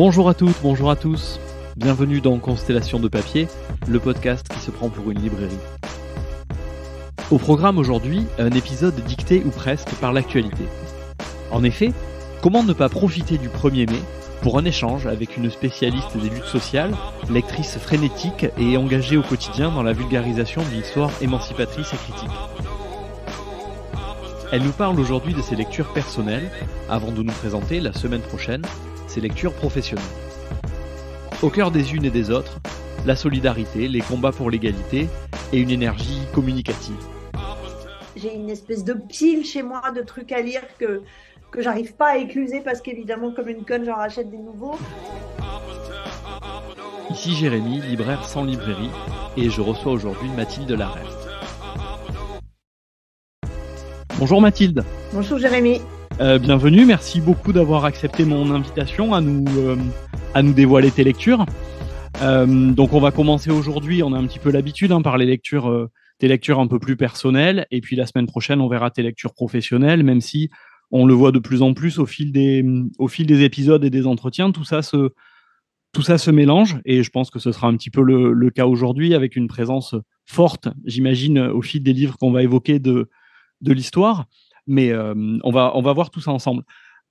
Bonjour à toutes, bonjour à tous. Bienvenue dans Constellation de papier, le podcast qui se prend pour une librairie. Au programme aujourd'hui, un épisode dicté ou presque par l'actualité. En effet, comment ne pas profiter du 1er mai pour un échange avec une spécialiste des luttes sociales, lectrice frénétique et engagée au quotidien dans la vulgarisation d'une histoire émancipatrice et critique. Elle nous parle aujourd'hui de ses lectures personnelles, avant de nous présenter, la semaine prochaine, ses lectures professionnelles. Au cœur des unes et des autres, la solidarité, les combats pour l'égalité et une énergie communicative. J'ai une espèce de pile chez moi de trucs à lire que j'arrive pas à écluser parce qu'évidemment, comme une conne, j'en rachète des nouveaux. Ici Jérémy, libraire sans librairie, et je reçois aujourd'hui Mathilde Larrey. Bonjour Mathilde. Bonjour Jérémy. Bienvenue, merci beaucoup d'avoir accepté mon invitation à nous dévoiler tes lectures. Donc on va commencer aujourd'hui, on a un petit peu l'habitude par les lectures, tes lectures un peu plus personnelles, et puis la semaine prochaine on verra tes lectures professionnelles, même si on le voit de plus en plus au fil des épisodes et des entretiens, tout ça se mélange, et je pense que ce sera un petit peu le cas aujourd'hui, avec une présence forte, j'imagine, au fil des livres qu'on va évoquer de l'histoire, mais on va voir tout ça ensemble.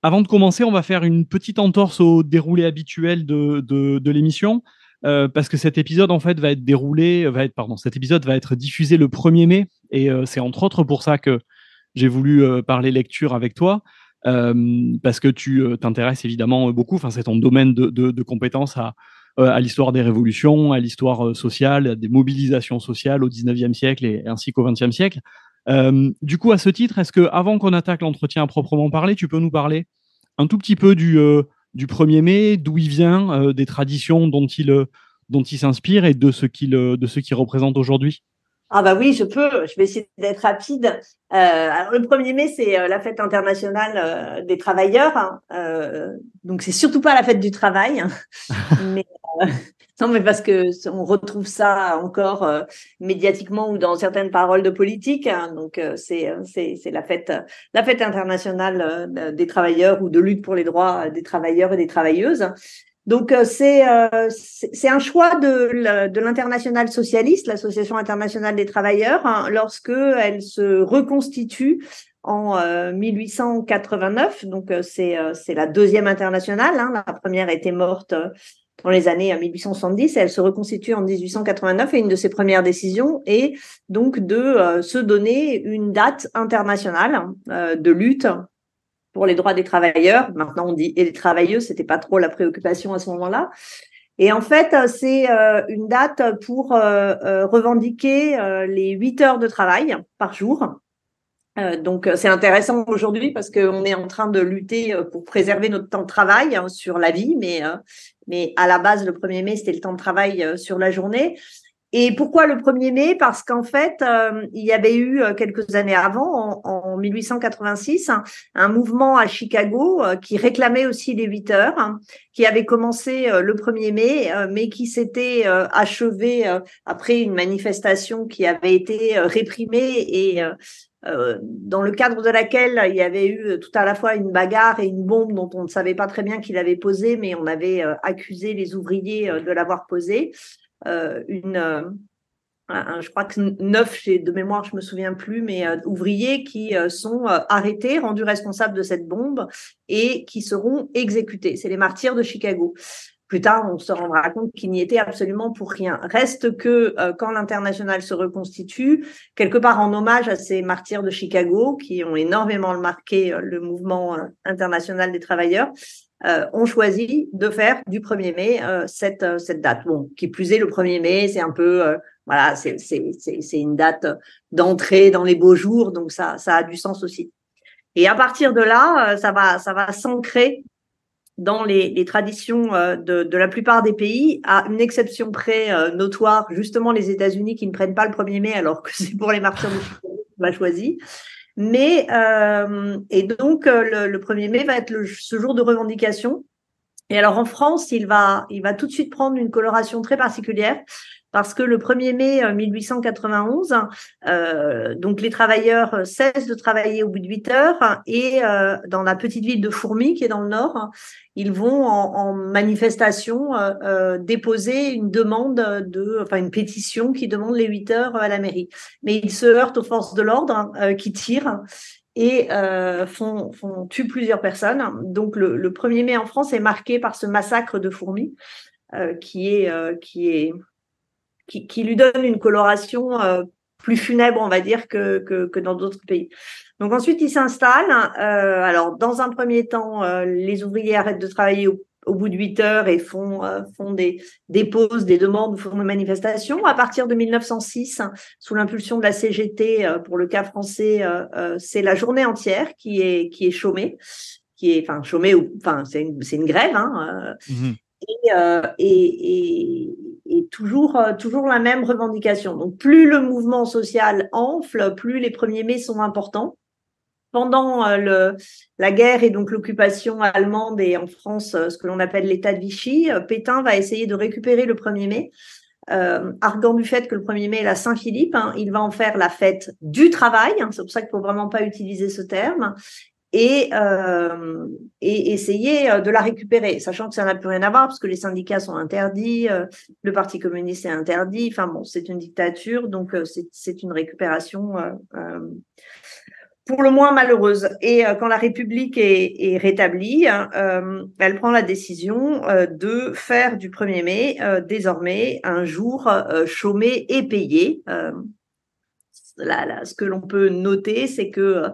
Avant de commencer, on va faire une petite entorse au déroulé habituel de l'émission, parce que cet épisode en fait cet épisode va être diffusé le 1er mai, et c'est entre autres pour ça que j'ai voulu parler lecture avec toi, parce que tu t'intéresses évidemment beaucoup, c'est ton domaine de compétences à l'histoire des révolutions, à l'histoire sociale, à des mobilisations sociales au 19e siècle et ainsi qu'au 20e siècle. Du coup, à ce titre, est-ce que, avant qu'on attaque l'entretien à proprement parler, tu peux nous parler un tout petit peu du 1er mai, d'où il vient, des traditions dont il s'inspire et de ce qu'il représente aujourd'hui? Ah bah oui, je peux. Je vais essayer d'être rapide. Alors le 1er mai, c'est la fête internationale des travailleurs. Donc c'est surtout pas la fête du travail, mais non, mais parce que on retrouve ça encore médiatiquement ou dans certaines paroles de politique. Donc c'est la fête internationale des travailleurs ou de lutte pour les droits des travailleurs et des travailleuses. Donc c'est un choix de l'Internationale socialiste, l'Association internationale des travailleurs, lorsque elle se reconstitue en 1889. Donc c'est la deuxième internationale. La première était morte dans les années 1870, et elle se reconstitue en 1889, et une de ses premières décisions est donc de se donner une date internationale de lutte pour les droits des travailleurs. Maintenant, on dit et les travailleuses, c'était pas trop la préoccupation à ce moment-là. Et en fait, c'est une date pour revendiquer les 8 heures de travail par jour. Donc, c'est intéressant aujourd'hui parce qu'on est en train de lutter pour préserver notre temps de travail sur la vie, mais à la base, le 1er mai, c'était le temps de travail sur la journée. Et pourquoi le 1er mai? Parce qu'en fait, il y avait eu quelques années avant, en 1886, un mouvement à Chicago qui réclamait aussi les 8 heures, qui avait commencé le 1er mai, mais qui s'était achevé après une manifestation qui avait été réprimée et dans le cadre de laquelle il y avait eu tout à la fois une bagarre et une bombe dont on ne savait pas très bien qui l'avait posée, mais on avait accusé les ouvriers de l'avoir posée. Je crois que 9, de mémoire, je me souviens plus, mais ouvriers qui sont arrêtés, rendus responsables de cette bombe et qui seront exécutés. C'est les martyrs de Chicago. Plus tard, on se rendra compte qu'ils n'y étaient absolument pour rien. Reste que quand l'Internationale se reconstitue, quelque part en hommage à ces martyrs de Chicago, qui ont énormément marqué le mouvement international des travailleurs, on choisit de faire du 1er mai cette date. Bon, qui plus est, le 1er mai, c'est un peu, voilà, c'est une date d'entrée dans les beaux jours, donc ça a du sens aussi. Et à partir de là, ça va s'ancrer dans les traditions de la plupart des pays, à une exception près notoire, justement les États-Unis qui ne prennent pas le 1er mai alors que c'est pour les martyrs de Chicago qu'on l'a choisi. Mais et donc le 1er mai va être ce jour de revendication Et alors en France, il va tout de suite prendre une coloration très particulière parce que le 1er mai 1891, donc les travailleurs cessent de travailler au bout de 8 heures et dans la petite ville de Fourmies, qui est dans le nord, ils vont en manifestation déposer une demande une pétition qui demande les 8 heures à la mairie. Mais ils se heurtent aux forces de l'ordre qui tirent et tuent plusieurs personnes. Donc le 1er mai en France est marqué par ce massacre de Fourmies qui lui donne une coloration plus funèbre, on va dire, que dans d'autres pays. Donc ensuite, il s'installe. Alors, dans un premier temps, les ouvriers arrêtent de travailler au bout de 8 heures et font des pauses, des demandes, font des manifestations. À partir de 1906, sous l'impulsion de la CGT, pour le cas français, c'est la journée entière qui est chômée, c'est une grève. Et toujours la même revendication. Donc, plus le mouvement social enfle, plus les 1er mai sont importants. Pendant la guerre et donc l'occupation allemande et en France, ce que l'on appelle l'État de Vichy, Pétain va essayer de récupérer le 1er mai, arguant du fait que le 1er mai est la Saint-Philippe. Il va en faire la fête du travail. C'est pour ça qu'il ne faut vraiment pas utiliser ce terme. Et essayer de la récupérer, sachant que ça n'a plus rien à voir parce que les syndicats sont interdits, le Parti communiste est interdit, enfin bon, c'est une dictature, donc c'est une récupération pour le moins malheureuse. Et quand la République est rétablie, elle prend la décision de faire du 1er mai désormais un jour chômé et payé. Ce que l'on peut noter, c'est que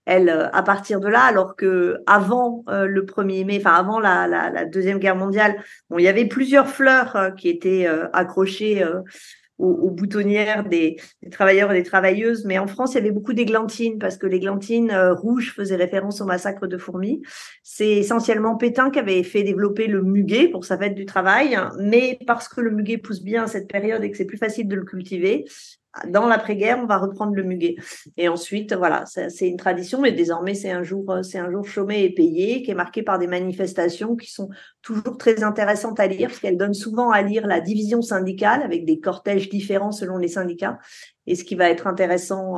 à partir de là, alors que avant le 1er mai, enfin avant la Deuxième Guerre mondiale, bon, il y avait plusieurs fleurs qui étaient accrochées aux boutonnières des travailleurs et des travailleuses, mais en France, il y avait beaucoup d'églantines parce que l'églantine rouge faisait référence au massacre de Fourmies. C'est essentiellement Pétain qui avait fait développer le muguet pour sa fête du travail, mais parce que le muguet pousse bien à cette période et que c'est plus facile de le cultiver, dans l'après-guerre, on va reprendre le muguet. Et ensuite, voilà, c'est une tradition, mais désormais, c'est un jour chômé et payé, qui est marqué par des manifestations qui sont toujours très intéressantes à lire, parce qu'elles donnent souvent à lire la division syndicale, avec des cortèges différents selon les syndicats. Et ce qui va être intéressant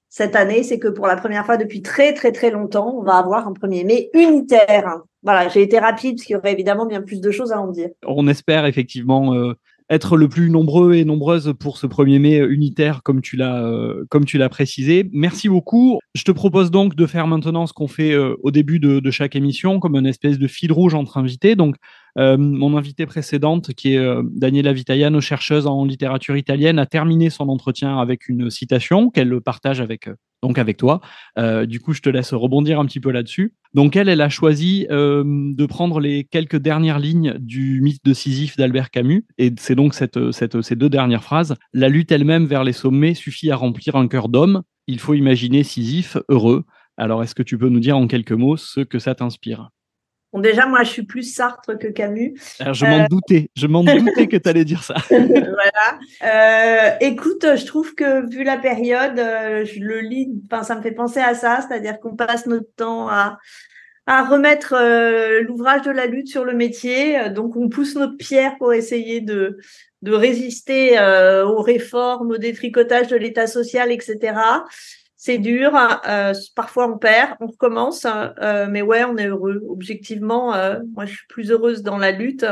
cette année, c'est que pour la première fois depuis très, très, très longtemps, on va avoir un 1er mai unitaire. Voilà, j'ai été rapide, parce qu'il y aurait évidemment bien plus de choses à en dire. On espère effectivement être le plus nombreux et nombreuses pour ce 1er mai unitaire, comme tu l'as précisé. Merci beaucoup. Je te propose donc de faire maintenant ce qu'on fait au début de chaque émission, comme une espèce de fil rouge entre invités. Donc, mon invitée précédente, qui est Daniela Vitaiano, chercheuse en littérature italienne, a terminé son entretien avec une citation qu'elle partage avec toi. Du coup, je te laisse rebondir un petit peu là-dessus. Donc, elle a choisi de prendre les quelques dernières lignes du mythe de Sisyphe d'Albert Camus. Et c'est donc ces 2 dernières phrases. La lutte elle-même vers les sommets suffit à remplir un cœur d'homme. Il faut imaginer Sisyphe heureux. Alors, est-ce que tu peux nous dire en quelques mots ce que ça t'inspire ? Bon, déjà, moi, je suis plus Sartre que Camus. Alors, je m'en doutais que tu allais dire ça. Voilà. Écoute, je trouve que vu la période, je le lis, ça me fait penser à ça, c'est-à-dire qu'on passe notre temps à remettre l'ouvrage de la lutte sur le métier, donc on pousse notre pierre pour essayer de résister aux réformes, au détricotage de l'État social, etc. C'est dur, parfois on perd, on recommence, mais ouais, on est heureux. Objectivement, moi je suis plus heureuse dans la lutte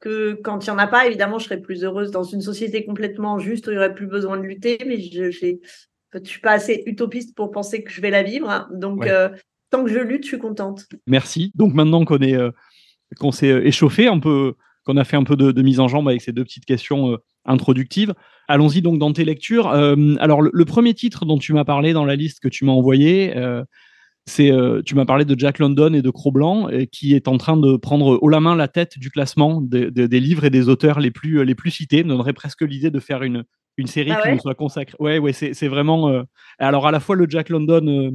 que quand il n'y en a pas. Évidemment, je serais plus heureuse dans une société complètement juste où il n'y aurait plus besoin de lutter, mais je ne suis pas assez utopiste pour penser que je vais la vivre. Donc, ouais. Tant que je lutte, je suis contente. Merci. Donc maintenant qu'on s'est échauffé, qu'on a fait un peu de mise en jambe avec ces 2 petites questions introductives, allons-y donc dans tes lectures. Alors, le premier titre dont tu m'as parlé dans la liste que tu m'as envoyée, tu m'as parlé de Jack London et de Cro-Blanc, qui est en train de prendre haut la main la tête du classement des livres et des auteurs les plus cités. Me donnerait presque l'idée de faire une série qui nous soit consacrée. Ouais, c'est vraiment. Alors, à la fois le Jack London,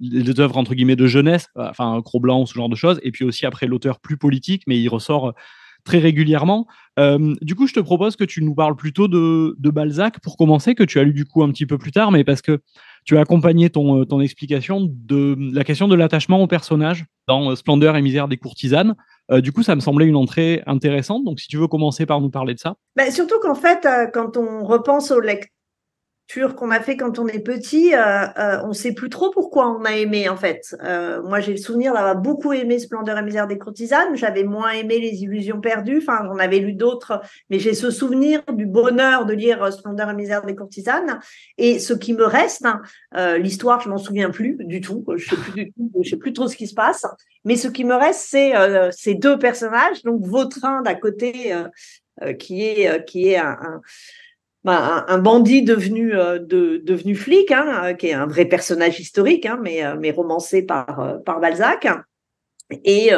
les œuvres entre guillemets de jeunesse, enfin Cro-Blanc, ce genre de choses, et puis aussi après l'auteur plus politique, mais il ressort très régulièrement. Du coup, je te propose que tu nous parles plutôt de Balzac pour commencer, que tu as lu du coup un petit peu plus tard, mais parce que tu as accompagné ton explication de la question de l'attachement au personnage dans Splendeur et misère des courtisanes. Du coup, ça me semblait une entrée intéressante. Donc, si tu veux commencer par nous parler de ça. Ben, surtout qu'en fait, quand on repense aux lectures qu'on a fait quand on est petit, on ne sait plus trop pourquoi on a aimé en fait. Moi, j'ai le souvenir d'avoir beaucoup aimé Splendeur et misère des courtisanes. J'avais moins aimé Les Illusions perdues. Enfin, j'en avais lu d'autres, mais j'ai ce souvenir du bonheur de lire Splendeur et misère des courtisanes. Et ce qui me reste, l'histoire, je m'en souviens plus du tout. Je sais plus du tout. Je sais plus trop ce qui se passe. Mais ce qui me reste, c'est ces deux personnages. Donc Vautrin d'un côté, qui est un bandit devenu flic, qui est un vrai personnage historique, mais romancé par Balzac, et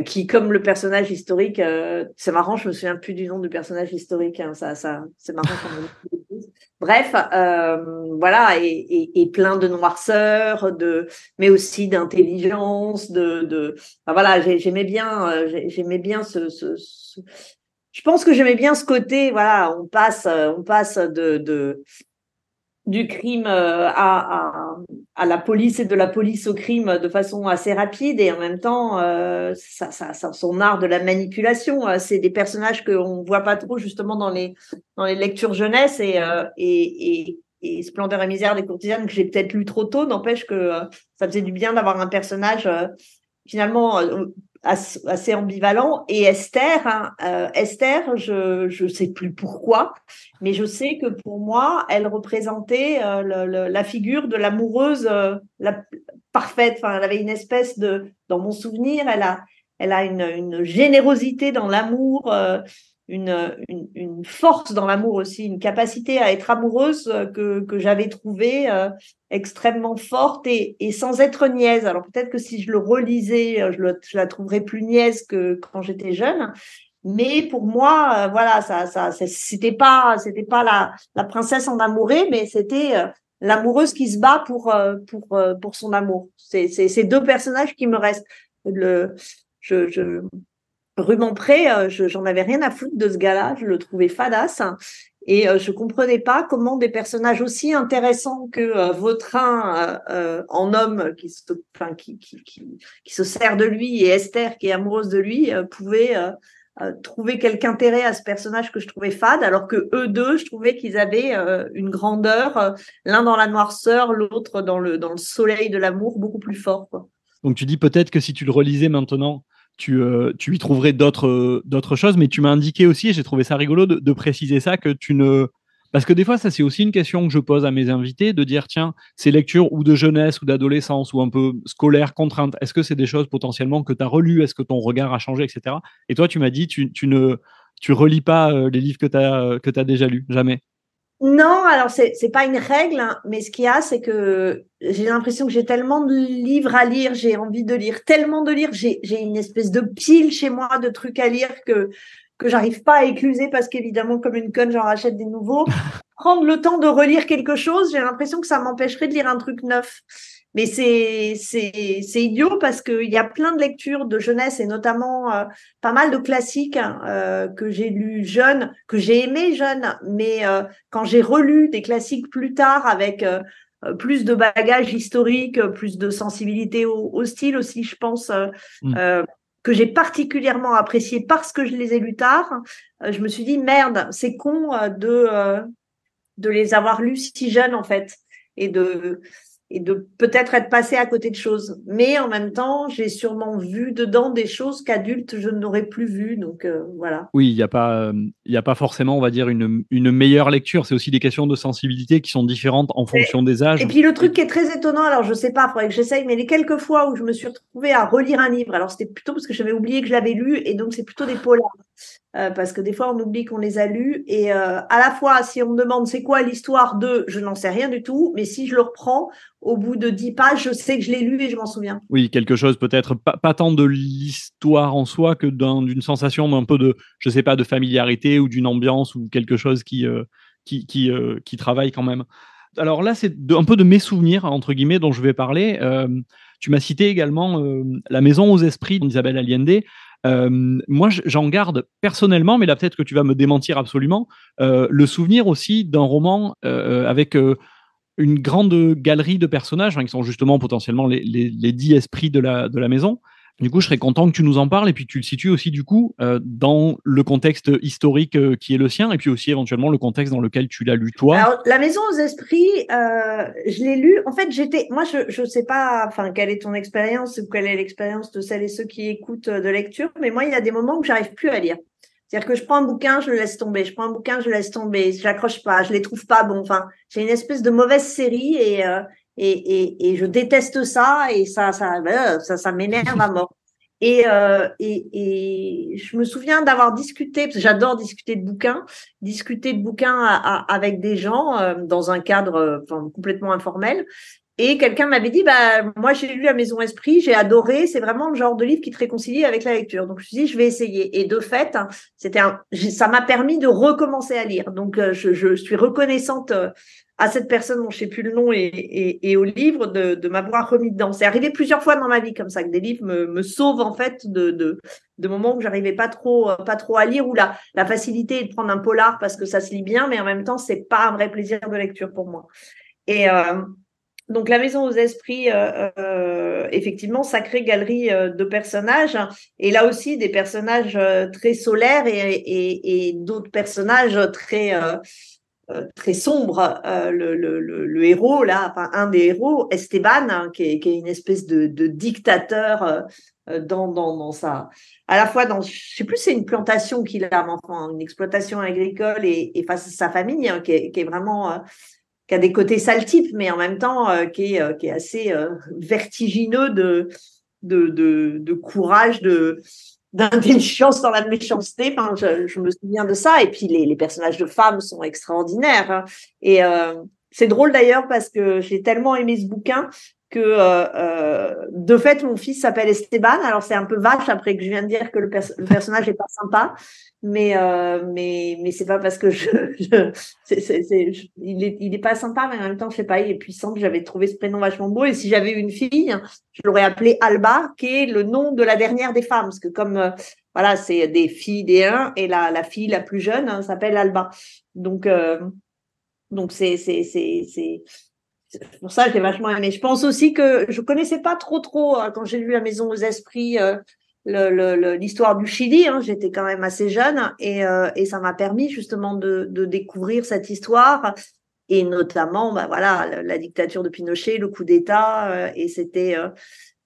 qui, comme le personnage historique, c'est marrant, je me souviens plus du nom du personnage historique, ça, c'est marrant. Bref, voilà, et plein de noirceur, mais aussi d'intelligence, enfin, voilà, j'aimais bien je pense que j'aimais bien ce côté, voilà, on passe du crime à la police et de la police au crime de façon assez rapide, et en même temps, son art de la manipulation, c'est des personnages qu'on voit pas trop justement dans les lectures jeunesse, et Splendeur et misère des courtisanes que j'ai peut-être lu trop tôt, n'empêche que ça faisait du bien d'avoir un personnage finalement assez ambivalent. Et Esther, Esther, je sais plus pourquoi, mais je sais que pour moi, elle représentait la figure de l'amoureuse parfaite. Enfin, elle avait une espèce dans mon souvenir, elle a une générosité dans l'amour, une force dans l'amour aussi, une capacité à être amoureuse que j'avais trouvée extrêmement forte et sans être niaise. Alors peut-être que si je le relisais, je la trouverais plus niaise que quand j'étais jeune. Mais pour moi, voilà, c'était pas la princesse en amourée, mais c'était l'amoureuse qui se bat pour son amour. C'est ces deux personnages qui me restent. Rubempré, j'en avais rien à foutre de ce gars-là, je le trouvais fadasse, et je comprenais pas comment des personnages aussi intéressants que Vautrin en homme qui se sert de lui, et Esther qui est amoureuse de lui, pouvaient trouver quelque intérêt à ce personnage que je trouvais fade, alors que eux deux, je trouvais qu'ils avaient une grandeur, l'un dans la noirceur, l'autre dans le soleil de l'amour, beaucoup plus fort, quoi. Donc tu dis peut-être que si tu le relisais maintenant, tu y trouverais d'autres choses, mais tu m'as indiqué aussi, et j'ai trouvé ça rigolo de préciser ça, que tu ne... Parce que des fois, ça c'est aussi une question que je pose à mes invités, de dire, tiens, ces lectures ou de jeunesse ou d'adolescence ou un peu scolaire, contrainte, est-ce que c'est des choses potentiellement que tu as relues, est-ce que ton regard a changé, etc. Et toi, tu m'as dit, tu relis pas les livres que t'as déjà lus, jamais. Non, alors c'est pas une règle, mais ce qu'il y a, c'est que j'ai l'impression que j'ai tellement de livres à lire, j'ai envie de lire tellement de lire, j'ai une espèce de pile chez moi de trucs à lire que j'arrive pas à écluser parce qu'évidemment, comme une conne, j'en rachète des nouveaux. Prendre le temps de relire quelque chose, j'ai l'impression que ça m'empêcherait de lire un truc neuf. Mais c'est idiot parce qu'il y a plein de lectures de jeunesse et notamment pas mal de classiques que j'ai lus jeune, que j'ai aimé jeune, mais quand j'ai relu des classiques plus tard avec plus de bagages historiques, plus de sensibilité au style aussi, je pense, que j'ai particulièrement apprécié parce que je les ai lus tard, je me suis dit merde, c'est con de les avoir lus si jeunes en fait, et de peut-être être passé à côté de choses. Mais en même temps, j'ai sûrement vu dedans des choses qu'adulte, je n'aurais plus vues. Donc, voilà. Oui, il y a pas forcément, on va dire, une meilleure lecture. C'est aussi des questions de sensibilité qui sont différentes en fonction des âges. Et puis, le truc qui est très étonnant, alors je sais pas, il faudrait que j'essaye, mais les quelques fois où je me suis retrouvée à relire un livre, alors c'était plutôt parce que j'avais oublié que je l'avais lu, et donc c'est plutôt des polars. Parce que des fois, on oublie qu'on les a lus. Et à la fois, si on me demande c'est quoi l'histoire de, je n'en sais rien du tout. Mais si je le reprends, au bout de 10 pages, je sais que je l'ai lu et je m'en souviens. Oui, quelque chose peut-être, pas tant de l'histoire en soi que d'une sensation d'un peu de, je sais pas, de familiarité ou d'une ambiance ou quelque chose qui travaille quand même. Alors là, c'est un peu de mes souvenirs, entre guillemets, dont je vais parler. Tu m'as cité également La Maison aux Esprits d'Isabelle Allende. Moi, j'en garde personnellement, mais là peut-être que tu vas me démentir absolument, le souvenir aussi d'un roman avec une grande galerie de personnages qui sont justement potentiellement les 10 esprits de la maison. Du coup, je serais content que tu nous en parles et puis que tu le situes aussi du coup dans le contexte historique qui est le sien et puis aussi éventuellement le contexte dans lequel tu l'as lu toi. Alors, La Maison aux Esprits, je l'ai lu. En fait, moi, je sais pas, enfin, quelle est ton expérience ou quelle est l'expérience de celles et ceux qui écoutent de lecture, mais moi, il y a des moments où j'arrive plus à lire. C'est-à-dire que je prends un bouquin, je le laisse tomber. Je prends un bouquin, je le laisse tomber. Je l'accroche pas, je les trouve pas bons. Enfin, j'ai une espèce de mauvaise série et je déteste ça et ça m'énerve à mort. Et je me souviens d'avoir discuté, parce que j'adore discuter de bouquins avec des gens dans un cadre complètement informel. Et quelqu'un m'avait dit, bah, moi, j'ai lu La Maison Esprit, j'ai adoré, c'est vraiment le genre de livre qui te réconcilie avec la lecture. Donc, je me suis dit, je vais essayer. Et de fait, ça m'a permis de recommencer à lire. Donc, je suis reconnaissante à cette personne dont je sais plus le nom et au livre de m'avoir remis dedans. C'est arrivé plusieurs fois dans ma vie comme ça, que des livres me sauvent, en fait, de moments où j'arrivais pas trop à lire, où la facilité est de prendre un polar parce que ça se lit bien, mais en même temps, c'est pas un vrai plaisir de lecture pour moi. Et, donc, La Maison aux Esprits, effectivement, sacrée galerie de personnages. Et là aussi, des personnages très solaires et d'autres personnages très sombres. Le héros, là, enfin, un des héros, Esteban, qui est une espèce de dictateur dans sa... À la fois je sais plus, c'est une plantation qu'il a, enfin, une exploitation agricole et face à sa famille, qui est vraiment... qui a des côtés sale type, mais en même temps qui est assez vertigineux de courage, d'intelligence dans la méchanceté. Enfin, je me souviens de ça. Et puis les personnages de femmes sont extraordinaires. Hein. Et c'est drôle d'ailleurs parce que j'ai tellement aimé ce bouquin que de fait mon fils s'appelle Esteban. Alors c'est un peu vache après que je viens de dire que le personnage est pas sympa, mais c'est pas parce que il est pas sympa, mais en même temps je sais pas, il est puissant, que j'avais trouvé ce prénom vachement beau. Et si j'avais eu une fille, je l'aurais appelée Alba, qui est le nom de la dernière des femmes, parce que comme voilà, c'est des filles des uns et la fille la plus jeune s'appelle Alba. Donc c'est pour ça que j'ai vachement aimé. Je pense aussi que je connaissais pas trop quand j'ai lu La Maison aux Esprits l'histoire du Chili. Hein, j'étais quand même assez jeune et ça m'a permis justement de découvrir cette histoire et notamment bah voilà la dictature de Pinochet, le coup d'État et c'était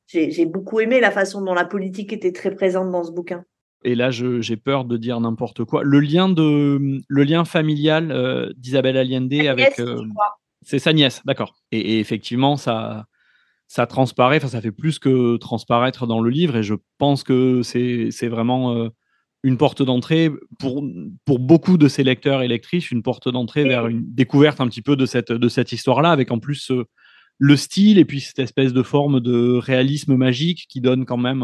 j'ai beaucoup aimé la façon dont la politique était très présente dans ce bouquin. Et là, j'ai peur de dire n'importe quoi. Le lien familial d'Isabelle Allende avec c'est sa nièce, d'accord. Et effectivement, ça transparaît, enfin ça fait plus que transparaître dans le livre, et je pense que c'est vraiment une porte d'entrée pour beaucoup de ses lecteurs et lectrices, une porte d'entrée vers une découverte un petit peu de cette histoire-là, avec en plus le style et puis cette espèce de forme de réalisme magique qui donne quand même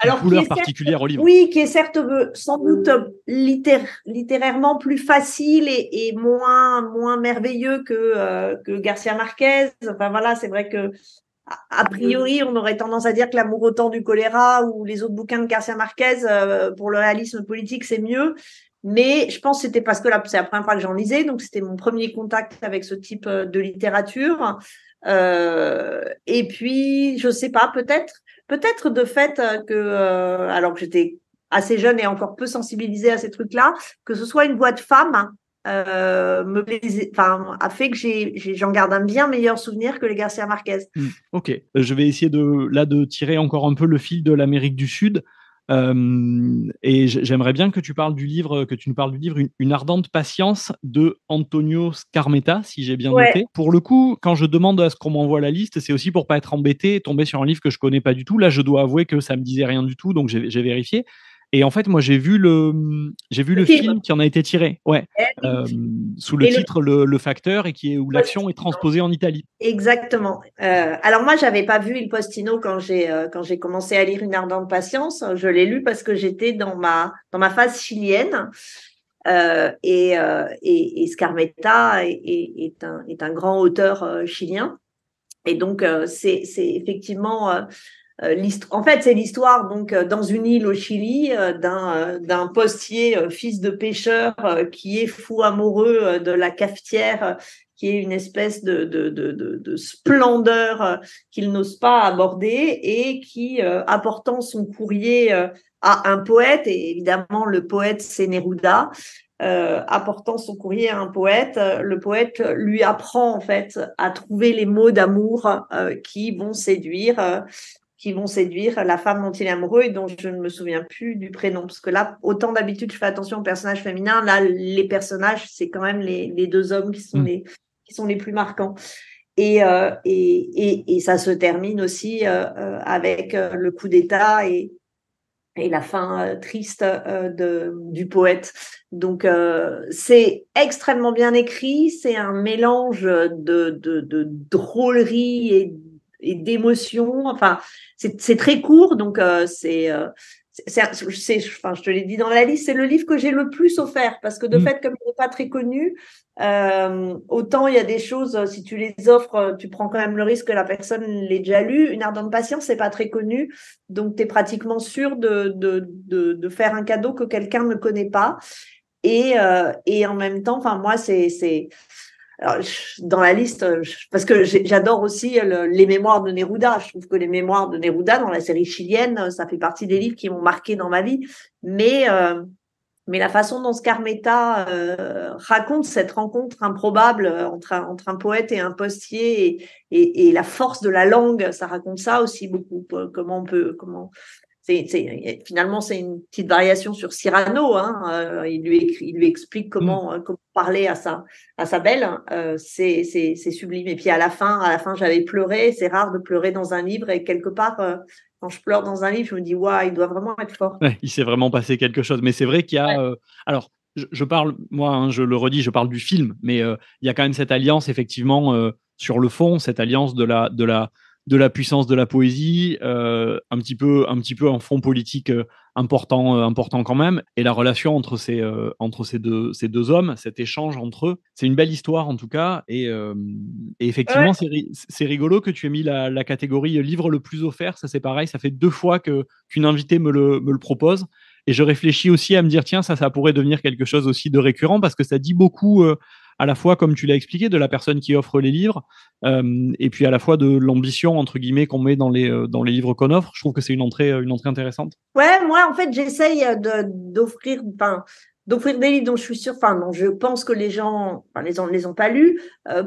une couleur particulière au livre. Oui, qui est certes sans doute littérairement plus facile et moins merveilleux que Garcia Marquez. Enfin voilà, c'est vrai que a priori, on aurait tendance à dire que L'amour au temps du choléra ou les autres bouquins de Garcia Marquez, pour le réalisme politique, c'est mieux. Mais je pense que c'était parce que c'est la première fois que j'en lisais, donc c'était mon premier contact avec ce type de littérature. Et puis, je sais pas, peut-être de fait que, alors que j'étais assez jeune et encore peu sensibilisée à ces trucs-là, que ce soit une voix de femme me plaisait, enfin, a fait que j'en garde un bien meilleur souvenir que les Garcia Marquez. Ok, je vais essayer de tirer encore un peu le fil de l'Amérique du Sud. Et j'aimerais bien que tu nous parles du livre Une ardente patience de Antonio Scarmetta, si j'ai bien noté. Pour le coup, quand je demande à ce qu'on m'envoie la liste, c'est aussi pour pas être embêté et tomber sur un livre que je connais pas du tout. Là, je dois avouer que ça me disait rien du tout, donc j'ai vérifié. Et en fait, moi, j'ai vu le film qui en a été tiré, sous le titre Le Facteur, et où l'action est transposée en Italie. Exactement. Alors moi, j'avais pas vu Il Postino quand j'ai commencé à lire Une ardente patience. Je l'ai lu parce que j'étais dans ma phase chilienne. Et Scarmetta est un grand auteur chilien. Et donc, c'est effectivement en fait, c'est l'histoire donc dans une île au Chili d'un postier fils de pêcheur qui est fou amoureux de la cafetière, qui est une espèce de splendeur qu'il n'ose pas aborder et qui, apportant son courrier à un poète, et évidemment le poète c'est Neruda, apportant son courrier à un poète, le poète lui apprend en fait à trouver les mots d'amour qui vont séduire la femme dont il est amoureux et dont je ne me souviens plus du prénom. Parce que là, autant d'habitude, je fais attention aux personnages féminins. Là, les personnages, c'est quand même les deux hommes qui sont les plus marquants. Et ça se termine aussi avec le coup d'État et la fin triste du poète. Donc, c'est extrêmement bien écrit. C'est un mélange de drôlerie et d'émotion. Enfin, c'est très court, donc enfin, je te l'ai dit dans la liste, c'est le livre que j'ai le plus offert parce que de fait, comme il n'est pas très connu, autant il y a des choses, si tu les offres, tu prends quand même le risque que la personne l'ait déjà lu. Une ardente patience, c'est pas très connu, donc tu es pratiquement sûr de faire un cadeau que quelqu'un ne connaît pas. Et en même temps, enfin moi, alors, dans la liste, parce que j'adore aussi les mémoires de Neruda. Je trouve que les mémoires de Neruda dans la série chilienne, ça fait partie des livres qui m'ont marqué dans ma vie. Mais la façon dont Scarmetta raconte cette rencontre improbable entre un poète et un postier et la force de la langue, ça raconte ça aussi beaucoup. Finalement, c'est une petite variation sur Cyrano. Hein. Il lui explique comment parler à sa belle. C'est sublime. Et puis à la fin, j'avais pleuré. C'est rare de pleurer dans un livre. Et quelque part, quand je pleure dans un livre, je me dis, waouh, il doit vraiment être fort. Ouais, il s'est vraiment passé quelque chose. Mais c'est vrai qu'il y a. Alors, je parle, moi, hein, je le redis, je parle du film, mais il y a quand même cette alliance, effectivement, sur le fond, cette alliance de la puissance de la poésie, un petit peu un fond politique important quand même, et la relation entre ces deux hommes, cet échange entre eux, c'est une belle histoire en tout cas, et effectivement, c'est rigolo que tu aies mis la catégorie livre le plus offert. Ça c'est pareil, ça fait 2 fois qu'une invitée me le propose, et je réfléchis aussi à me dire tiens, ça pourrait devenir quelque chose aussi de récurrent parce que ça dit beaucoup. À la fois, comme tu l'as expliqué, de la personne qui offre les livres, et puis à la fois de l'ambition, entre guillemets, qu'on met dans les livres qu'on offre. Je trouve que c'est une entrée intéressante. Ouais, moi, en fait, j'essaye d'offrir des livres dont je suis sûre, dont je pense que les gens les ont pas lus.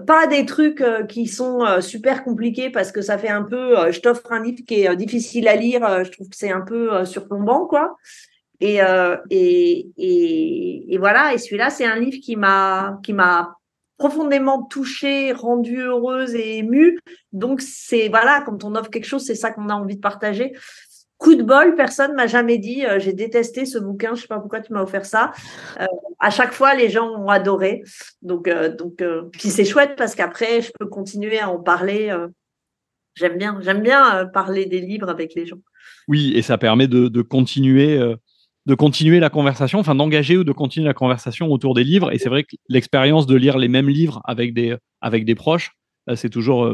Pas des trucs qui sont super compliqués parce que ça fait un peu, je t'offre un livre qui est difficile à lire, je trouve que c'est un peu surplombant, quoi. Et voilà. Et celui-là, c'est un livre qui m'a profondément touchée, rendue heureuse et émue. Donc voilà, quand on offre quelque chose, c'est ça qu'on a envie de partager. Coup de bol, personne m'a jamais dit j'ai détesté ce bouquin, je sais pas pourquoi tu m'as offert ça. À chaque fois, les gens ont adoré. Donc puis c'est chouette parce qu'après, je peux continuer à en parler. J'aime bien parler des livres avec les gens. Oui, et ça permet de continuer la conversation, enfin d'engager ou de continuer la conversation autour des livres. Et c'est vrai que l'expérience de lire les mêmes livres avec des proches, c'est toujours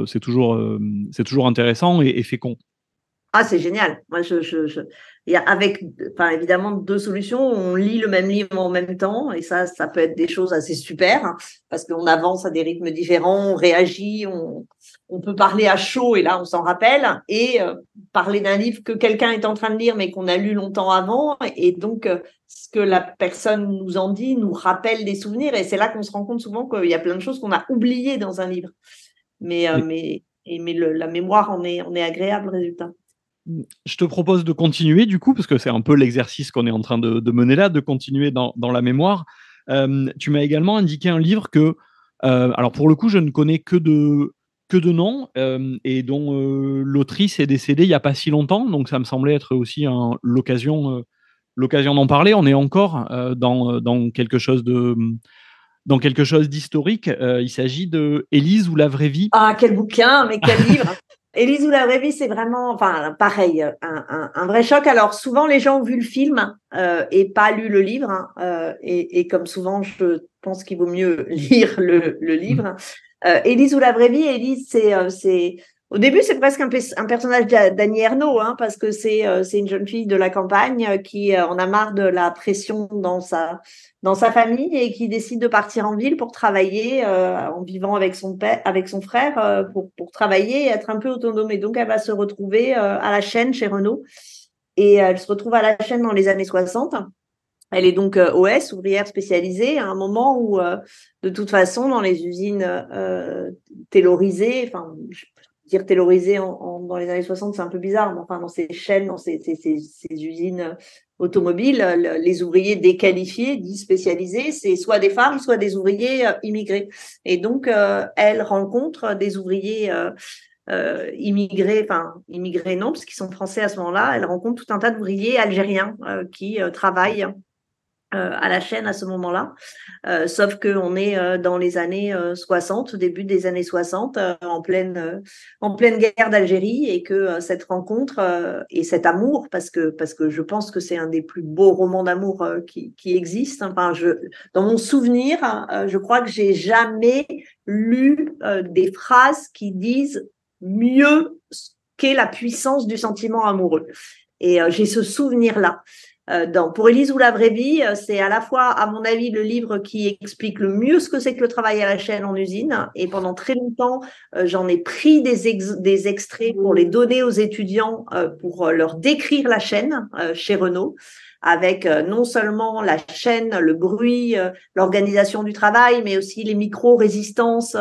intéressant et fécond. Ah, c'est génial. Moi, il y a évidemment 2 solutions. On lit le même livre en même temps et ça peut être des choses assez super hein, parce qu'on avance à des rythmes différents, on réagit, on peut parler à chaud et là, on s'en rappelle et parler d'un livre que quelqu'un est en train de lire mais qu'on a lu longtemps avant et donc ce que la personne nous en dit nous rappelle des souvenirs et c'est là qu'on se rend compte souvent qu'il y a plein de choses qu'on a oubliées dans un livre. Mais la mémoire en est agréable, résultat. Je te propose de continuer du coup, parce que c'est un peu l'exercice qu'on est en train de mener là, de continuer dans la mémoire. Tu m'as également indiqué un livre que, alors pour le coup, je ne connais que de nom, et dont l'autrice est décédée il n'y a pas si longtemps, donc ça me semblait être aussi l'occasion d'en parler. On est encore dans quelque chose d'historique. Il s'agit de Élise ou la vraie vie. Ah, quel bouquin, mais quel livre! Élise ou la vraie vie, c'est vraiment, pareil, un vrai choc. Alors, souvent, les gens ont vu le film et pas lu le livre. Hein, et comme souvent, je pense qu'il vaut mieux lire le livre. Élise ou la vraie vie, Élise, c'est Au début, c'est presque un personnage d'Annie Ernaux, hein, parce que c'est une jeune fille de la campagne qui en a marre de la pression dans sa famille et qui décide de partir en ville pour travailler en vivant avec son père, avec son frère pour travailler et être un peu autonome. Et donc, elle va se retrouver à la chaîne chez Renault et elle se retrouve à la chaîne dans les années 60. Elle est donc OS, ouvrière spécialisée, à un moment où, de toute façon, dans les usines taylorisées, enfin, dire taylorisées dans les années 60, c'est un peu bizarre, mais enfin, dans ces chaînes, dans ces usines automobiles, les ouvriers déqualifiés, dits spécialisés, c'est soit des femmes, soit des ouvriers immigrés. Et donc, elle rencontre des ouvriers immigrés non, parce qu'ils sont français à ce moment-là. Elle rencontre tout un tas d'ouvriers algériens qui travaillent à la chaîne à ce moment-là. Sauf qu'on est dans les années 60, début des années 60, en pleine guerre d'Algérie, et que cette rencontre et cet amour, parce que je pense que c'est un des plus beaux romans d'amour qui existent. Enfin, dans mon souvenir, je crois que j'ai jamais lu des phrases qui disent mieux qu'est la puissance du sentiment amoureux. Et j'ai ce souvenir-là. Pour Élise ou la vraie vie, c'est à la fois, à mon avis, le livre qui explique le mieux ce que c'est que le travail à la chaîne en usine. Et pendant très longtemps, j'en ai pris des extraits pour les donner aux étudiants pour leur décrire la chaîne chez Renault, avec non seulement la chaîne, le bruit, l'organisation du travail, mais aussi les micro-résistances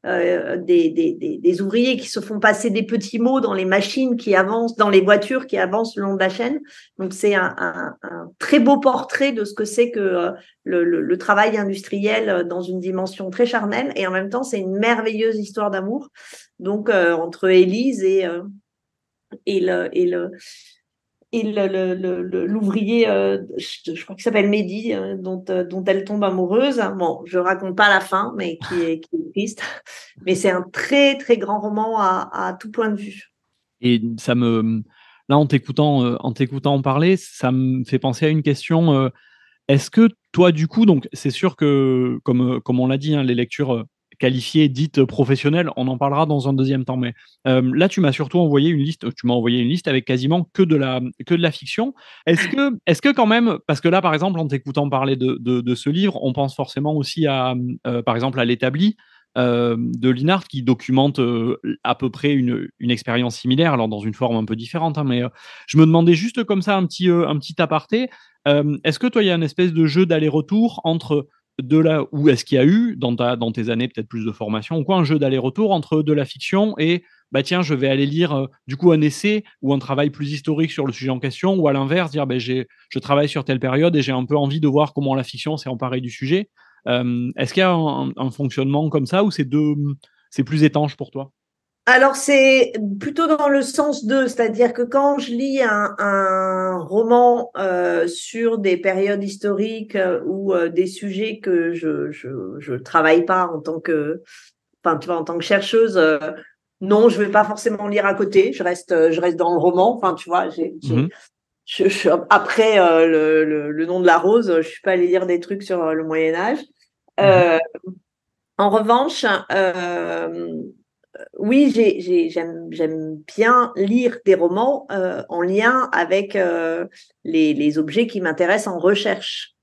des ouvriers qui se font passer des petits mots dans les machines qui avancent, dans les voitures qui avancent le long de la chaîne. Donc, c'est un très beau portrait de ce que c'est que le travail industriel dans une dimension très charnelle. Et en même temps, c'est une merveilleuse histoire d'amour. Donc, entre Élise et l'ouvrier, je crois qu'il s'appelle Mehdi, dont elle tombe amoureuse. Bon, je raconte pas la fin, mais qui est triste. Mais c'est un très, très grand roman à tout point de vue. Et là, en t'écoutant en parler, ça me fait penser à une question. Est-ce que toi, du coup, donc c'est sûr que, comme on l'a dit, hein, les lectures qualifiées, dites professionnelles, on en parlera dans un deuxième temps. Mais là, tu m'as envoyé une liste avec quasiment que de la fiction. Est-ce que quand même, parce que là, par exemple, en t'écoutant parler de ce livre, on pense forcément aussi par exemple, à L'Établi de Linhart, qui documente à peu près une expérience similaire, alors dans une forme un peu différente, hein, mais je me demandais juste comme ça un petit aparté. Est-ce que toi, il y a une espèce de jeu d'aller-retour entre ou est-ce qu'il y a eu dans tes années peut-être plus de formation ou quoi, un jeu d'aller-retour entre de la fiction et bah tiens, je vais aller lire du coup un essai ou un travail plus historique sur le sujet en question, ou à l'inverse dire je travaille sur telle période et j'ai un peu envie de voir comment la fiction s'est emparée du sujet. Est-ce qu'il y a un fonctionnement comme ça ou c'est plus étanche pour toi? Alors, c'est plutôt dans le sens de, c'est-à-dire que quand je lis un roman sur des périodes historiques ou des sujets que je travaille pas en tant que, enfin, tu vois, en tant que chercheuse, non, je vais pas forcément lire à côté. Je reste dans le roman. Enfin, tu vois, après le nom de la rose, je suis pas allée lire des trucs sur le Moyen Âge. En revanche, oui, j'aime bien lire des romans en lien avec les objets qui m'intéressent en recherche.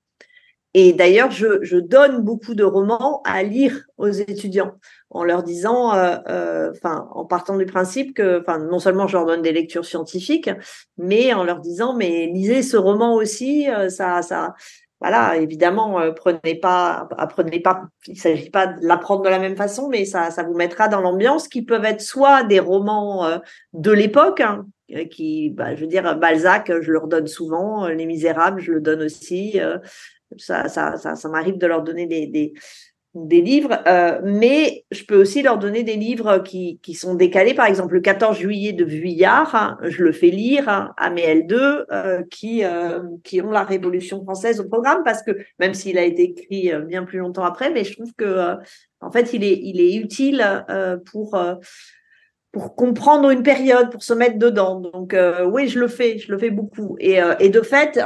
Et d'ailleurs, je donne beaucoup de romans à lire aux étudiants en leur disant, en partant du principe que, non seulement je leur donne des lectures scientifiques, mais en leur disant, mais lisez ce roman aussi, voilà, évidemment, apprenez pas, il s'agit pas de l'apprendre de la même façon, mais ça vous mettra dans l'ambiance, qui peuvent être soit des romans de l'époque, hein, je veux dire, Balzac, je le redonne souvent, Les Misérables, je le donne aussi, ça m'arrive de leur donner des livres, mais je peux aussi leur donner des livres qui sont décalés. Par exemple, le 14 juillet de Vuillard, hein, je le fais lire à mes L2 qui ont la Révolution française au programme, parce que même s'il a été écrit bien plus longtemps après, mais je trouve que en fait, il est utile pour comprendre une période, pour se mettre dedans. Donc oui, je le fais beaucoup. Et de fait,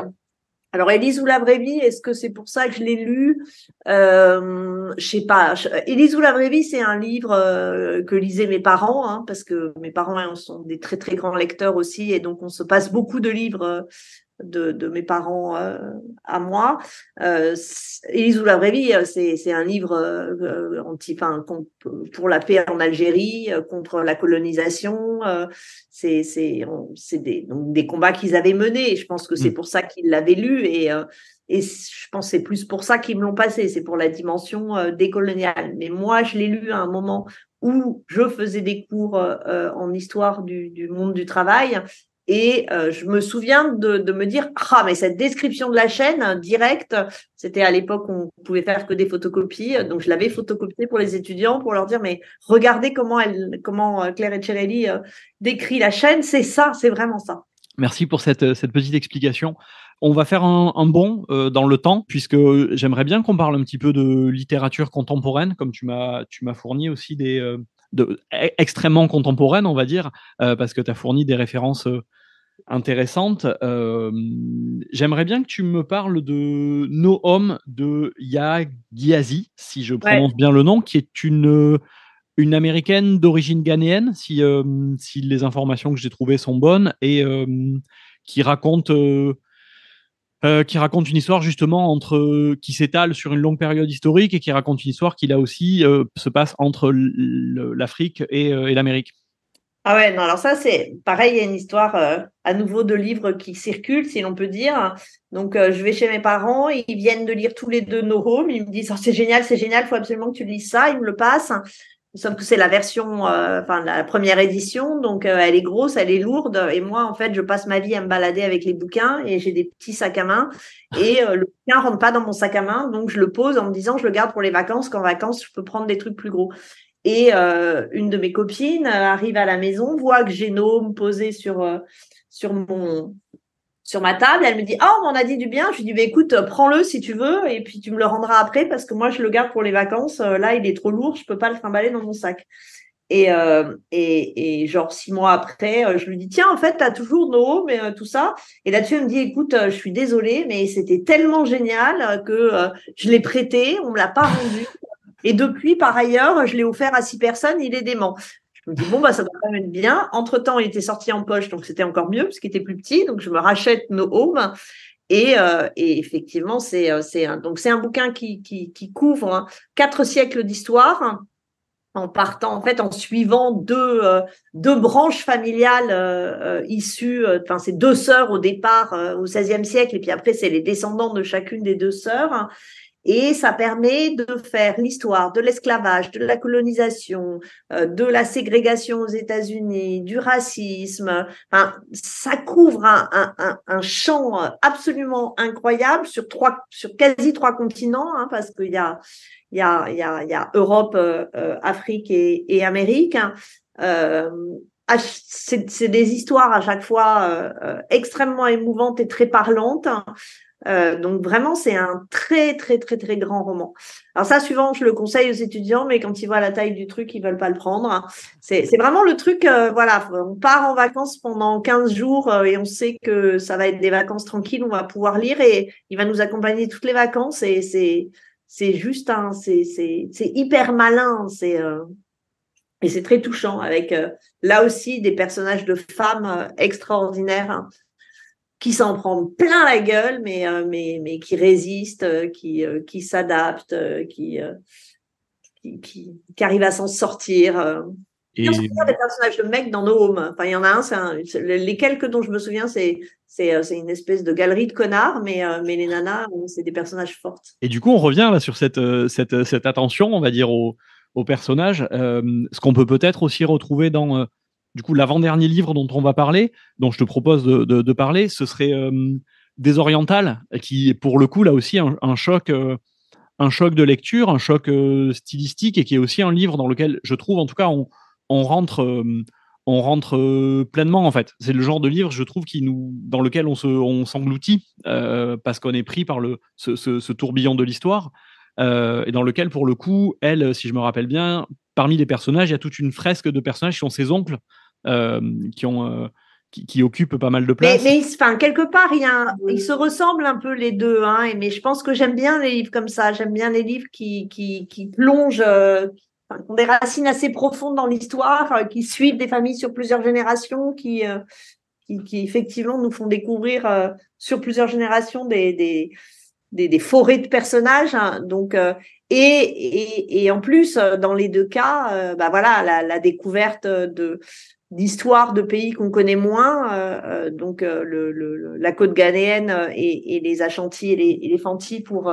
Alors, Élise ou la vraie vie, est-ce que c'est pour ça que je l'ai lu? Je sais pas. Élise ou la vraie vie, c'est un livre que lisaient mes parents, hein, parce que mes parents sont des très très grands lecteurs aussi, et donc on se passe beaucoup de livres de mes parents à moi. Élise ou la vraie vie, c'est un livre pour la paix en Algérie, contre la colonisation. C'est des combats qu'ils avaient menés. Je pense que c'est pour ça qu'ils l'avaient lu et je pense que c'est plus pour ça qu'ils me l'ont passé. C'est pour la dimension décoloniale. Mais moi, je l'ai lu à un moment où je faisais des cours en histoire du monde du travail. Et je me souviens de me dire, ah, mais cette description de la chaîne directe, c'était à l'époque où on pouvait faire que des photocopies, donc je l'avais photocopiée pour les étudiants pour leur dire, mais regardez comment Claire Etcherelli décrit la chaîne, c'est ça, c'est vraiment ça. Merci pour cette petite explication. On va faire un bond dans le temps, puisque j'aimerais bien qu'on parle un petit peu de littérature contemporaine, comme tu m'as fourni aussi extrêmement contemporaines, on va dire, parce que tu as fourni des références intéressantes. J'aimerais bien que tu me parles de No Home de Yaa Gyasi, si je prononce bien le nom, qui est une américaine d'origine ghanéenne, si les informations que j'ai trouvées sont bonnes, et qui raconte une histoire justement qui s'étale sur une longue période historique et qui raconte une histoire qui là aussi se passe entre l'Afrique et l'Amérique. Ah ouais, non, alors ça, c'est pareil, il y a une histoire à nouveau de livres qui circulent, si l'on peut dire. Donc, je vais chez mes parents, ils viennent de lire tous les deux No Home, ils me disent, oh, c'est génial, il faut absolument que tu lises ça, ils me le passent. Sauf que c'est la version, la première édition, donc elle est grosse, elle est lourde, et moi, en fait, je passe ma vie à me balader avec les bouquins, et j'ai des petits sacs à main, et le bouquin rentre pas dans mon sac à main, donc je le pose en me disant, je le garde pour les vacances, qu'en vacances, je peux prendre des trucs plus gros. Et une de mes copines arrive à la maison, voit que j'ai Gnome posé sur ma table. Elle me dit, oh, on m'en a dit du bien. Je lui dis, bah, écoute, prends-le si tu veux, et puis tu me le rendras après parce que moi, je le garde pour les vacances. Là, il est trop lourd, je peux pas le trimballer dans mon sac. Et genre 6 mois après, je lui dis, tiens, en fait, t'as toujours Gnome et tout ça. Et là-dessus, elle me dit, écoute, je suis désolée, mais c'était tellement génial que je l'ai prêté, on me l'a pas rendu. Et depuis, par ailleurs, je l'ai offert à 6 personnes, il est dément. Je me dis, bon, bah, ça doit quand même être bien. Entre-temps, il était sorti en poche, donc c'était encore mieux, parce qu'il était plus petit. Donc, je me rachète No Home. Et effectivement, c'est un bouquin qui couvre 4 siècles d'histoire, en partant, en fait, en suivant deux branches familiales issues, c'est 2 sœurs au départ, au XVIe siècle, et puis après, c'est les descendants de chacune des 2 sœurs. Et ça permet de faire l'histoire de l'esclavage, de la colonisation, de la ségrégation aux États-Unis, du racisme. Enfin, ça couvre un champ absolument incroyable sur quasi 3 continents, hein, parce qu'il y a Europe, Afrique et Amérique. C'est des histoires à chaque fois extrêmement émouvantes et très parlantes. Donc vraiment, c'est un très, très, très, très grand roman. Alors ça, souvent, je le conseille aux étudiants, mais quand ils voient la taille du truc, ils veulent pas le prendre. C'est vraiment le truc, voilà, on part en vacances pendant 15 jours et on sait que ça va être des vacances tranquilles, on va pouvoir lire et il va nous accompagner toutes les vacances et c'est juste, c'est hyper malin, et c'est très touchant avec là aussi des personnages de femmes extraordinaires, hein, qui s'en prennent plein la gueule, mais qui résistent, qui s'adaptent, qui arrivent à s'en sortir. Il y a des personnages de mecs dans No Home. Enfin, il y en a un, les quelques dont je me souviens, c'est une espèce de galerie de connards, mais les nanas, c'est des personnages fortes. Et du coup, on revient là sur cette attention, on va dire, aux personnages. Ce qu'on peut-être aussi retrouver dans du coup l'avant-dernier livre dont on va parler, dont je te propose de parler, ce serait Des Orientales, qui est pour le coup là aussi un choc de lecture, un choc stylistique, et qui est aussi un livre dans lequel je trouve, en tout cas, on rentre pleinement, en fait. C'est le genre de livre, je trouve, dans lequel on s'engloutit parce qu'on est pris par ce tourbillon de l'histoire, et dans lequel, pour le coup, elle, si je me rappelle bien, parmi les personnages, il y a toute une fresque de personnages qui sont ses oncles, qui ont qui occupe pas mal de place. Mais enfin, quelque part, ils se ressemblent un peu les deux, hein, mais je pense que j'aime bien les livres comme ça. J'aime bien les livres qui plongent, qui ont des racines assez profondes dans l'histoire, qui suivent des familles sur plusieurs générations, qui effectivement nous font découvrir sur plusieurs générations des forêts de personnages. Hein. Donc, et en plus, dans les deux cas, voilà, la découverte d'histoires de pays qu'on connaît moins, donc la côte ghanéenne et les Ashanti et les Fanti pour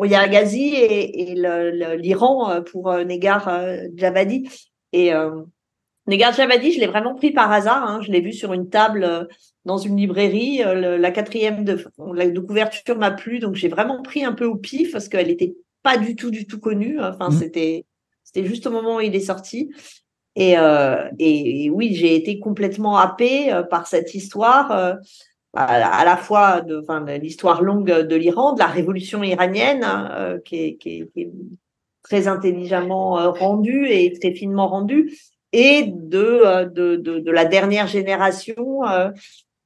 Yagazi et l'Iran pour Negar Javadi. Et Negar Javadi, je l'ai vraiment pris par hasard. Hein. Je l'ai vu sur une table dans une librairie. La quatrième de couverture m'a plu, donc j'ai vraiment pris un peu au pif parce qu'elle était pas du tout connue. Enfin, c'était juste au moment où il est sorti. Et oui, j'ai été complètement happée par cette histoire, à la fois de l'histoire longue de l'Iran, de la révolution iranienne, hein, qui est très intelligemment rendue et très finement rendue, et de la dernière génération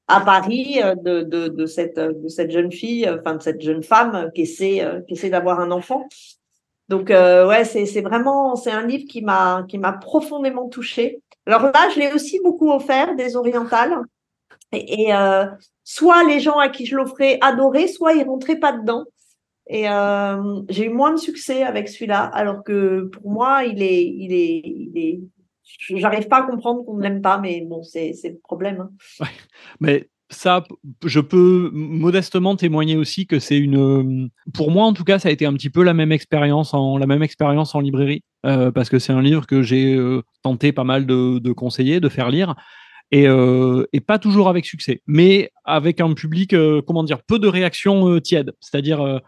à Paris de cette jeune fille, de cette jeune femme qui essaie d'avoir un enfant. Donc ouais, c'est un livre qui m'a profondément touchée. Alors là, je l'ai aussi beaucoup offert des orientales et soit les gens à qui je l'offrais adoraient, soit ils rentraient pas dedans. Et j'ai eu moins de succès avec celui-là, alors que pour moi, j'arrive pas à comprendre qu'on ne l'aime pas, mais bon, c'est le problème. Hein. Ouais. Mais ça, je peux modestement témoigner aussi que c'est pour moi en tout cas, ça a été un petit peu la même expérience en librairie, parce que c'est un livre que j'ai tenté pas mal de conseiller, de faire lire, et pas toujours avec succès, mais avec un public, peu de réactions tièdes, c'est-à-dire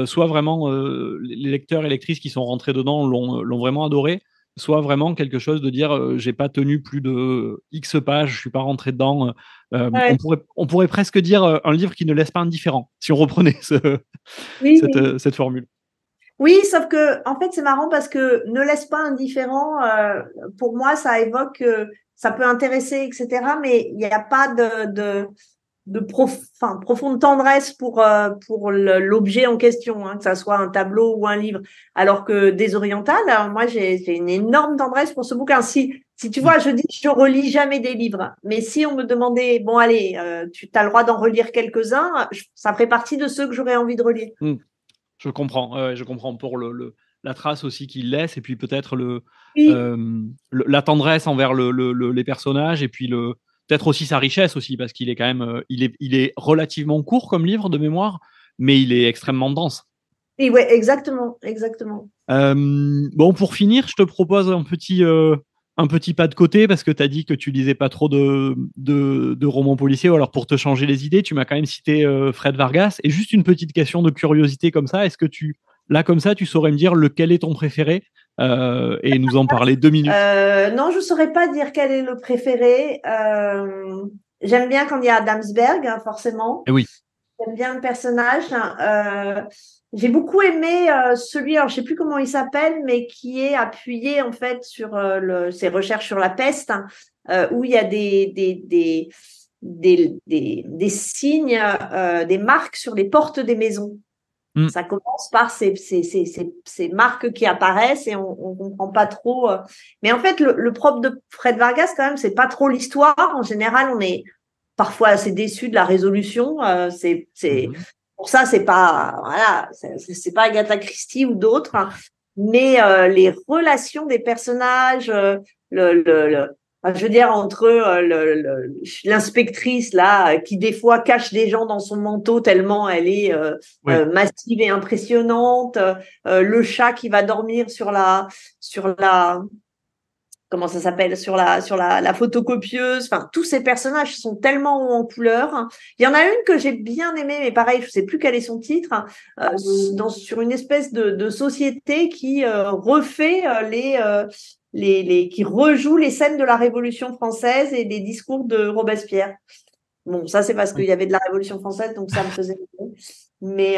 soit vraiment les lecteurs et lectrices qui sont rentrés dedans l'ont vraiment adoré, soit vraiment quelque chose de dire j'ai pas tenu plus de X pages, je suis pas rentré dedans. Ouais. On pourrait presque dire un livre qui ne laisse pas indifférent, si on reprenait Oui. cette formule. Oui, sauf que en fait c'est marrant parce que ne laisse pas indifférent. Pour moi, ça évoque, ça peut intéresser, etc. Mais il n'y a pas profonde tendresse pour l'objet en question, hein, que ça soit un tableau ou un livre. Alors que des orientales, moi j'ai une énorme tendresse pour ce bouquin. Si tu vois, je dis je relis jamais des livres, mais si on me demandait bon allez, tu as le droit d'en relire quelques-uns, ça ferait partie de ceux que j'aurais envie de relire. Je comprends pour la trace aussi qu'il laisse, et puis peut-être Oui. la tendresse envers les personnages, et puis peut-être aussi sa richesse aussi, parce qu'il est quand même il est relativement court comme livre de mémoire, mais il est extrêmement dense. Oui, ouais, exactement. Bon, pour finir, je te propose un petit pas de côté, parce que tu as dit que tu lisais pas trop de romans policiers, ou alors pour te changer les idées, tu m'as quand même cité Fred Vargas. Et juste une petite question de curiosité comme ça, est-ce que comme ça, tu saurais me dire lequel est ton préféré et nous en parler 2 minutes? Non, je ne saurais pas dire quel est le préféré. J'aime bien quand il y a Adamsberg, hein, forcément. Et oui. J'aime bien le personnage. J'ai beaucoup aimé celui, alors je sais plus comment il s'appelle, mais qui est appuyé en fait sur ses recherches sur la peste, hein, où il y a des signes, des marques sur les portes des maisons. Ça commence par ces marques qui apparaissent et on comprend pas trop. Mais en fait, le propre de Fred Vargas, quand même, c'est pas trop l'histoire. En général, on est parfois assez déçu de la résolution. Pour ça, c'est pas c'est pas Agatha Christie ou d'autres, hein. Mais les relations des personnages, je veux dire entre l'inspectrice là qui des fois cache des gens dans son manteau tellement elle est massive et impressionnante, le chat qui va dormir sur la comment ça s'appelle, sur la photocopieuse. Enfin, tous ces personnages sont tellement hauts en couleur. Il y en a une que j'ai bien aimée, mais pareil, je sais plus quel est son titre, sur une espèce de société qui refait qui rejoue les scènes de la Révolution française et des discours de Robespierre. Bon, ça c'est parce qu'il y avait de la Révolution française, donc ça me faisait rire. Mais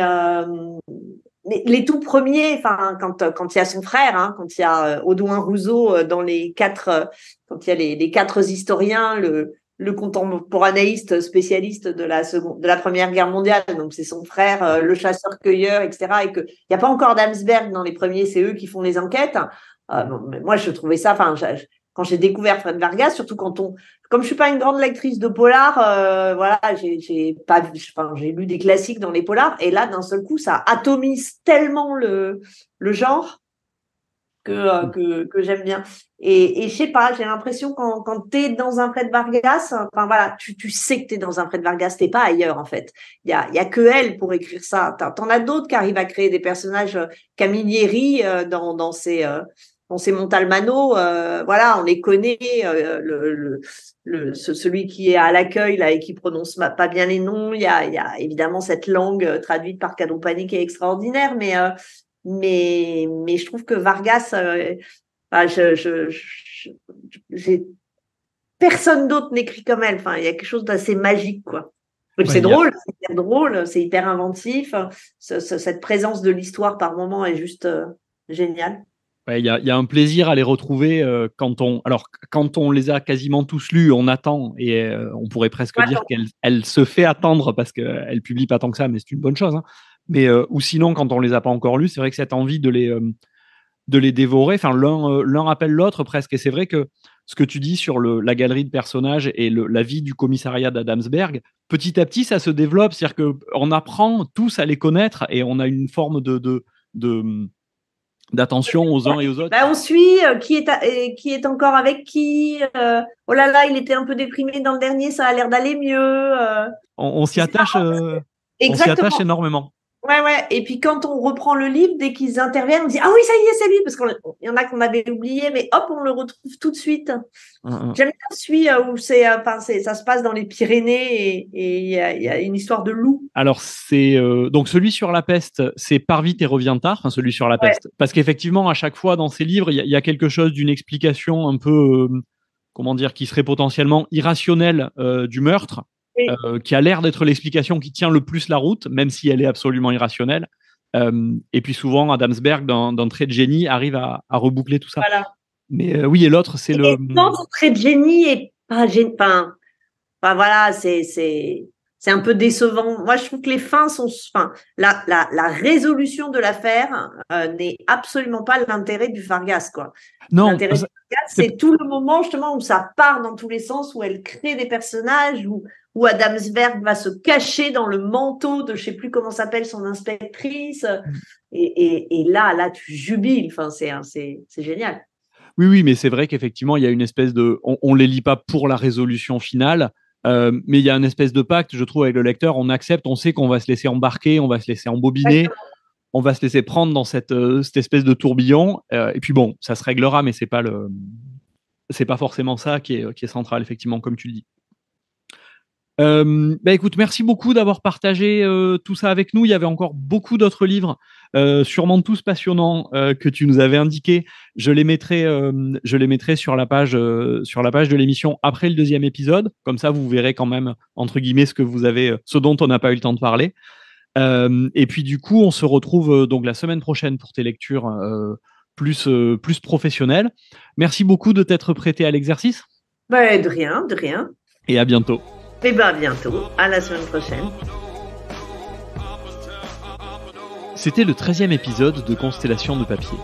les tout premiers, enfin quand il y a son frère, hein, quand il y a Audouin Rousseau dans les quatre, quand il y a les quatre historiens, le contemporanéiste spécialiste de la Première Guerre mondiale. Donc, c'est son frère, le chasseur-cueilleur, etc. Et qu'il n'y a pas encore d'Amsberg dans les premiers, c'est eux qui font les enquêtes. Mais moi, je trouvais ça, quand j'ai découvert Fred Vargas, surtout comme je suis pas une grande lectrice de polar, voilà, j'ai lu des classiques dans les polars, et là, d'un seul coup, ça atomise tellement le genre que j'aime bien. Et je sais pas, j'ai l'impression quand t'es dans un Fred Vargas, enfin voilà, tu sais que t'es dans un Fred Vargas, t'es pas ailleurs en fait. Il y a que elle pour écrire ça. T'en as d'autres qui arrivent à créer des personnages. Camilleri dans ses Montalbano, voilà, on les connaît. Celui qui est à l'accueil là et qui prononce pas bien les noms. Il y a évidemment cette langue traduite par Kadopani qui est extraordinaire, mais je trouve que Vargas, personne d'autre n'écrit comme elle. Enfin, il y a quelque chose d'assez magique, quoi. Ouais, c'est hyper drôle, c'est hyper inventif. Cette présence de l'histoire par moment est juste géniale. Ouais, il y a un plaisir à les retrouver quand on les a quasiment tous lus, on attend et on pourrait presque dire qu'elle se fait attendre parce qu'elle publie pas tant que ça, mais c'est une bonne chose. Hein. Mais ou sinon, quand on les a pas encore lus, c'est vrai que cette envie de les dévorer, enfin l'un appelle l'autre presque. Et c'est vrai que ce que tu dis sur la galerie de personnages et la vie du commissariat d'Adamsberg, petit à petit, ça se développe. C'est-à-dire qu'on apprend tous à les connaître et on a une forme d'attention aux uns et aux autres. On suit qui est encore avec qui. Oh là là, il était un peu déprimé dans le dernier, ça a l'air d'aller mieux. On s'y attache, on s'y attache énormément. Ouais. Et puis quand on reprend le livre, dès qu'ils interviennent, on dit ah oui, ça y est, c'est lui, parce qu'il y en a qu'on avait oublié, mais hop, on le retrouve tout de suite. J'aime bien celui où ça se passe dans les Pyrénées et il y a une histoire de loup. Alors c'est donc celui sur la peste, c'est Pars vite et reviens tard, enfin celui sur la peste, parce qu'effectivement à chaque fois dans ces livres, il y a quelque chose d'une explication un peu comment dire, qui serait potentiellement irrationnelle du meurtre. Oui. Qui a l'air d'être l'explication qui tient le plus la route, même si elle est absolument irrationnelle. Et puis souvent, Adamsberg, d'un trait de génie, arrive à reboucler tout ça. Voilà. Mais oui, et l'autre, c'est le... Non, son trait de génie est pas... Enfin, voilà, c'est un peu décevant. Moi, je trouve que les fins sont... Enfin, la résolution de l'affaire n'est absolument pas l'intérêt du Vargas, quoi. Non. L'intérêt du Vargas, c'est tout le moment, justement, où ça part dans tous les sens, où elle crée des personnages, où Adamsberg va se cacher dans le manteau de je sais plus comment s'appelle son inspectrice et là tu jubiles, enfin c'est génial. Oui, mais c'est vrai qu'effectivement il y a une espèce de on les lit pas pour la résolution finale, mais il y a une espèce de pacte, je trouve, avec le lecteur. On accepte, on sait qu'on va se laisser embarquer, on va se laisser embobiner, on va se laisser prendre dans cette espèce de tourbillon, et puis bon, ça se réglera, mais c'est pas forcément ça qui est central, effectivement, comme tu le dis. Écoute, merci beaucoup d'avoir partagé tout ça avec nous. Il y avait encore beaucoup d'autres livres, sûrement tous passionnants, que tu nous avais indiqués. Je les mettrai sur la page de l'émission après le 2e épisode. Comme ça, vous verrez quand même, entre guillemets, ce dont on n'a pas eu le temps de parler. Et puis du coup, on se retrouve donc la semaine prochaine pour tes lectures plus professionnelles. Merci beaucoup de t'être prêté à l'exercice. De rien. Et à bientôt. Et à bientôt, à la semaine prochaine. C'était le 13e épisode de Constellation de papier.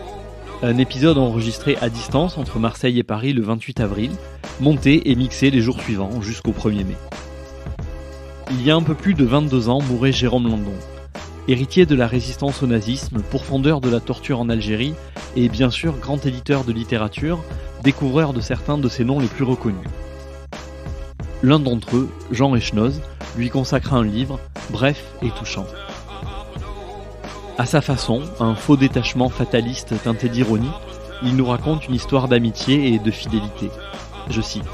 Un épisode enregistré à distance entre Marseille et Paris le 28 avril, monté et mixé les jours suivants jusqu'au 1er mai. Il y a un peu plus de 22 ans mourait Jérôme Landon, héritier de la résistance au nazisme, pourfendeur de la torture en Algérie et bien sûr grand éditeur de littérature, découvreur de certains de ses noms les plus reconnus. L'un d'entre eux, Jean Echnoz, lui consacra un livre, bref et touchant. À sa façon, un faux détachement fataliste teinté d'ironie, il nous raconte une histoire d'amitié et de fidélité. Je cite.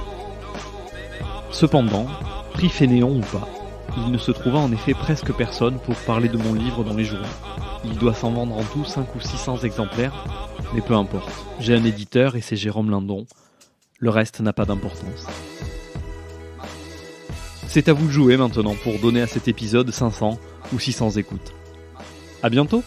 Cependant, pris fainéant ou pas, il ne se trouva en effet presque personne pour parler de mon livre dans les journaux. Il doit s'en vendre en tout 500 ou 600 exemplaires, mais peu importe. J'ai un éditeur et c'est Jérôme Landon. Le reste n'a pas d'importance. C'est à vous de jouer maintenant pour donner à cet épisode 500 ou 600 écoutes. À bientôt!